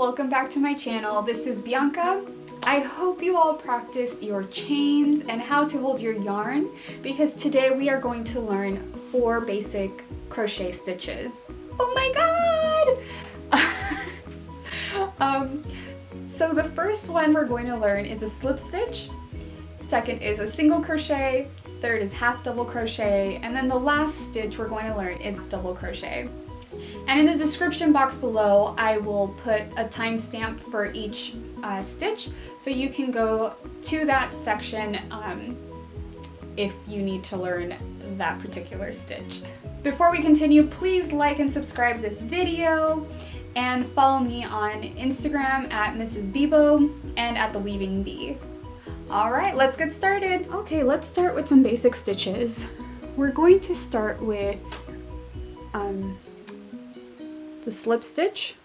welcome back to my channel. This is Bianca. I hope you all practiced your chains and how to hold your yarn, because today we are going to learn 4 basic crochet stitches. Oh my god! So the first one we're going to learn is a slip stitch, second is a single crochet, third is half double crochet, and then the last stitch we're going to learn is double crochet. And in the description box below, I will put a timestamp for each stitch, so you can go to that section if you need to learn that particular stitch. Before we continue, please like and subscribe this video, and follow me on Instagram at Mrs. Bebo and at The Weaving Bee. Alright, let's get started. Okay, let's start with some basic stitches. We're going to start with the slip stitch.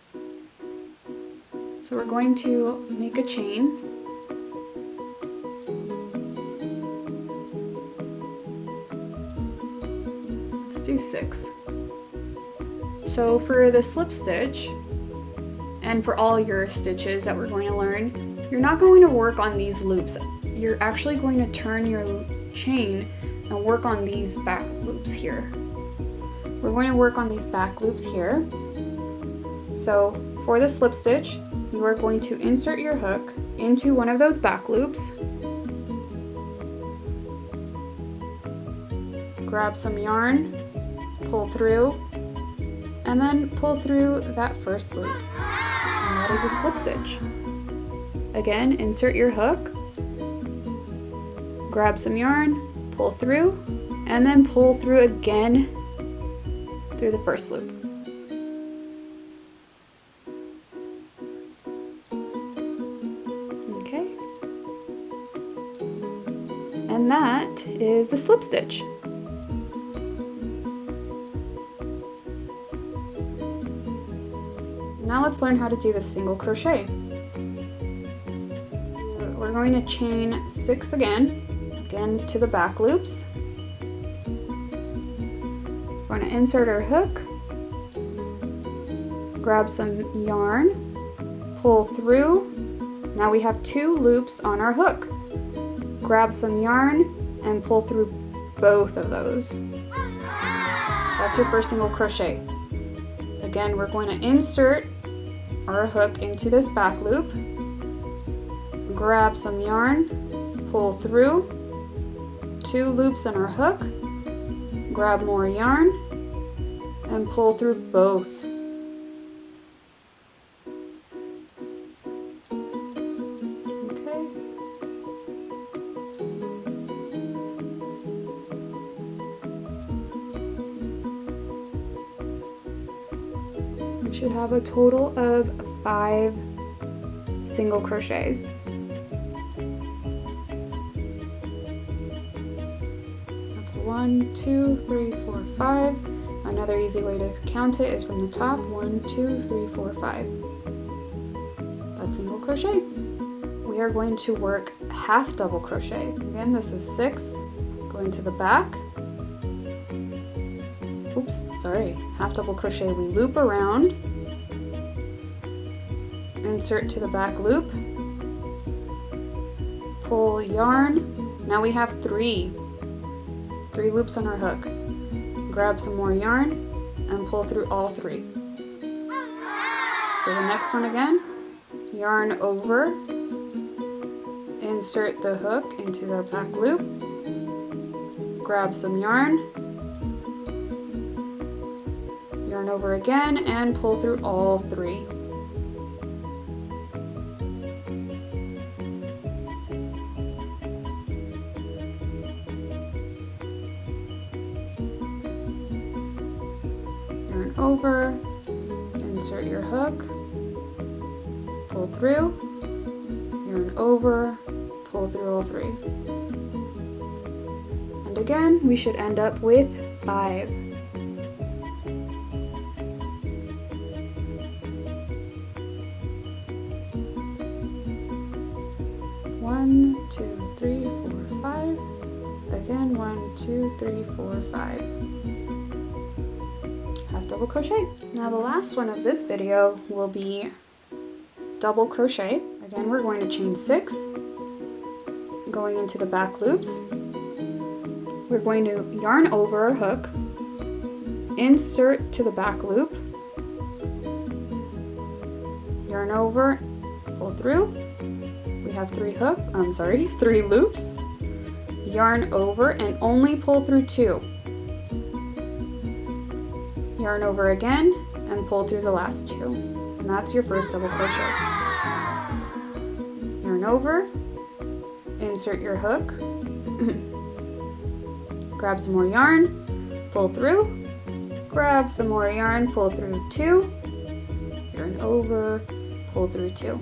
So we're going to make a chain. Let's do 6. So for the slip stitch, and for all your stitches that we're going to learn, you're not going to work on these loops. You're actually going to turn your chain and work on these back loops here. We're going to work on these back loops here. So for the slip stitch, you are going to insert your hook into one of those back loops, grab some yarn, pull through, and then pull through that first loop. And that is a slip stitch. Again, insert your hook, grab some yarn, pull through, and then pull through again through the first loop. Okay. And that is the slip stitch. Now let's learn how to do the single crochet. We're going to chain 6 again to the back loops. We're going to insert our hook, grab some yarn, pull through. Now we have 2 loops on our hook. Grab some yarn and pull through both of those. That's your first single crochet. Again, we're going to insert our hook into this back loop, grab some yarn, pull through, 2 loops on our hook, grab more yarn, and pull through both. Okay. We should have a total of 5 single crochets. That's 1, 2, 3, 4, 5. Another easy way to count it is from the top. 1, 2, 3, 4, 5. That's single crochet. We are going to work half double crochet. Again, this is 6. Going to the back. Oops, sorry. Half double crochet. We loop around. Insert to the back loop. Pull yarn. Now we have 3 loops on our hook. Grab some more yarn and pull through all 3. So the next one again, yarn over, insert the hook into the back loop, grab some yarn, yarn over again, and pull through all 3. Over, insert your hook, pull through, yarn over, pull through all 3. And again, we should end up with 5. One, 2, 3, 4, 5. Again, 1, 2, 3, 4, 5. Half double crochet. Now the last one of this video will be double crochet. Again, we're going to chain 6, going into the back loops. We're going to yarn over, hook, insert to the back loop, yarn over, pull through. We have 3 loops. Yarn over and only pull through 2. Yarn over again and pull through the last 2. And that's your first double crochet. Yarn over, insert your hook, grab some more yarn, pull through, grab some more yarn, pull through 2, yarn over, pull through 2.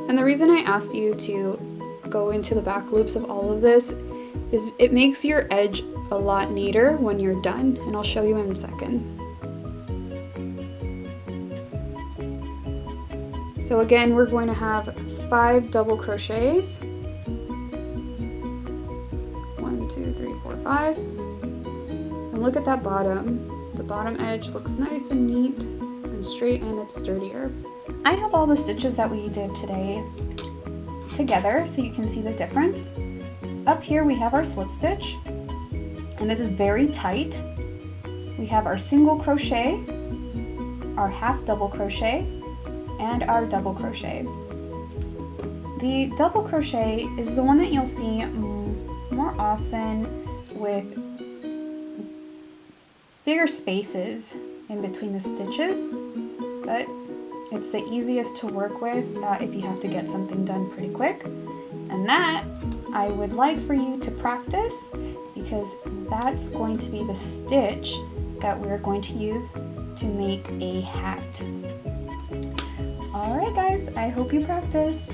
And the reason I asked you to go into the back loops of all of this is it makes your edge a lot neater when you're done, and I'll show you in a second. So again, we're going to have 5 double crochets. 1, 2, 3, 4, 5. And look at that bottom. The bottom edge looks nice and neat and straight, and it's sturdier. I have all the stitches that we did today together so you can see the difference. Up here we have our slip stitch, and this is very tight. We have our single crochet, our half double crochet, and our double crochet. The double crochet is the one that you'll see more often with bigger spaces in between the stitches, but it's the easiest to work with if you have to get something done pretty quick. And that I would like for you to practice, because that's going to be the stitch that we're going to use to make a hat. Alright guys, I hope you practice.